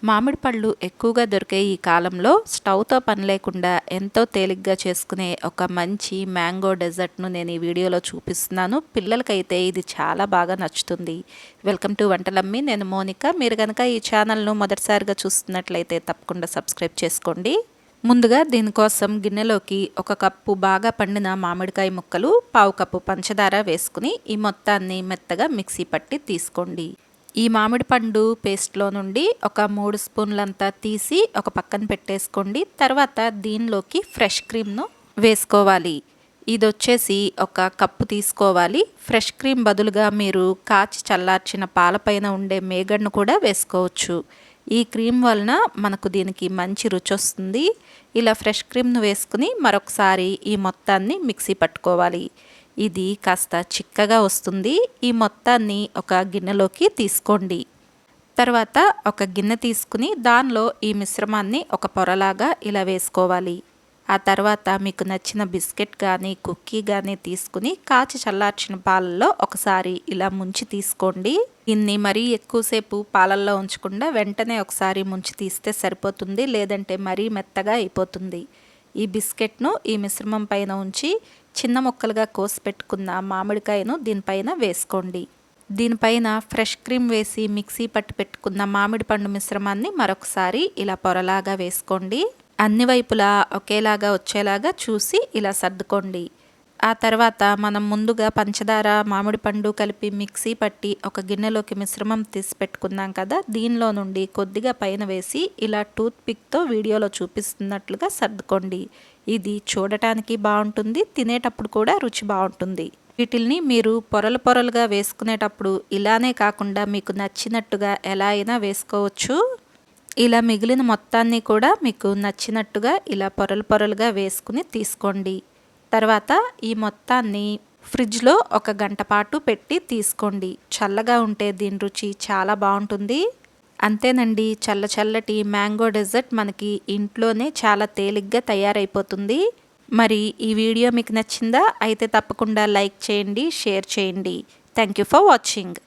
మామిడి పళ్ళు ఎక్కువగా దొరికే ఈ కాలంలో స్టవ్తో పని లేకుండా ఎంతో తేలిగ్గా చేసుకునే ఒక మంచి మ్యాంగో డెజర్ట్ను నేను ఈ వీడియోలో చూపిస్తున్నాను. పిల్లలకైతే ఇది చాలా బాగా నచ్చుతుంది. Welcome to Vantalammi. నేను మోనిక. మీరు కనుక ఈ ఛానల్ను మొదటిసారిగా చూస్తున్నట్లయితే తప్పకుండా సబ్స్క్రైబ్ చేసుకోండి. ముందుగా దీనికోసం గిన్నెలోకి 1 కప్పు బాగా పండిన మామిడికాయ ముక్కలు, 1/2 కప్పు పంచదార వేసుకుని ఈ మొత్తాన్ని మెత్తగా మిక్సీ పట్టి తీసుకోండి. ఈ మామిడి పండు పేస్ట్లో నుండి ఒక 3 స్పూన్లంతా తీసి ఒక పక్కన పెట్టేసుకోండి. తర్వాత దీనిలోకి ఫ్రెష్ క్రీమ్ను వేసుకోవాలి. ఇది వచ్చేసి 1 కప్పు తీసుకోవాలి. ఫ్రెష్ క్రీమ్ బదులుగా మీరు కాచి చల్లార్చిన పాలపైన ఉండే మేగడను కూడా వేసుకోవచ్చు. ఈ క్రీమ్ వలన మనకు దీనికి మంచి రుచి వస్తుంది. ఇలా ఫ్రెష్ క్రీమ్ను వేసుకుని మరొకసారి ఈ మొత్తాన్ని మిక్సీ పట్టుకోవాలి. ఇది కాస్త చిక్కగా వస్తుంది. ఈ మొత్తాన్ని ఒక గిన్నెలోకి తీసుకోండి. తర్వాత ఒక గిన్నె తీసుకుని దానిలో ఈ మిశ్రమాన్ని ఒక పొరలాగా ఇలా వేసుకోవాలి. ఆ తర్వాత మీకు నచ్చిన బిస్కెట్ కానీ కుక్కీ కానీ తీసుకుని కాచి చల్లార్చిన పాలల్లో ఒకసారి ఇలా ముంచి తీసుకోండి. దీన్ని మరీ ఎక్కువసేపు పాలల్లో ఉంచకుండా వెంటనే ఒకసారి ముంచి తీస్తే సరిపోతుంది. లేదంటే మరీ మెత్తగా అయిపోతుంది. ఈ బిస్కెట్ను ఈ మిశ్రమం పైన ఉంచి చిన్న ముక్కలుగా కోసి పెట్టుకున్న మామిడికాయను దీనిపైన వేసుకోండి. దీనిపైన ఫ్రెష్ క్రీమ్ వేసి మిక్సీ పట్టి పెట్టుకున్న మామిడి పండు మిశ్రమాన్ని మరొకసారి ఇలా పొరలాగా వేసుకోండి. అన్ని వైపులా ఒకేలాగా వచ్చేలాగా చూసి ఇలా సర్దుకోండి. ఆ తర్వాత మనం ముందుగా పంచదార మామిడి పండు కలిపి మిక్సీ పట్టి ఒక గిన్నెలోకి మిశ్రమం తీసి పెట్టుకున్నాం కదా, దీనిలో నుండి కొద్దిగా పైన వేసి ఇలా టూత్ పిక్తో వీడియోలో చూపిస్తున్నట్లుగా సర్దుకోండి. ఇది చూడటానికి బాగుంటుంది, తినేటప్పుడు కూడా రుచి బాగుంటుంది. వీటిల్ని మీరు పొరలు పొరలుగా వేసుకునేటప్పుడు ఇలానే కాకుండా మీకు నచ్చినట్టుగా ఎలా అయినా వేసుకోవచ్చు. ఇలా మిగిలిన మొత్తాన్ని కూడా మీకు నచ్చినట్టుగా ఇలా పొరలు పొరలుగా వేసుకుని తీసుకోండి. తర్వాత ఈ మొత్తాన్ని ఫ్రిడ్జ్లో 1 గంట పాటు పెట్టి తీసుకోండి. చల్లగా ఉంటే దీని రుచి చాలా బాగుంటుంది. అంతేనండి, చల్లటి మ్యాంగో డెజర్ట్ మనకి ఇంట్లోనే చాలా తేలిగ్గా తయారైపోతుంది. మరి ఈ వీడియో మీకు నచ్చిందా? అయితే తప్పకుండా లైక్ చేయండి, షేర్ చేయండి. Thank you for watching.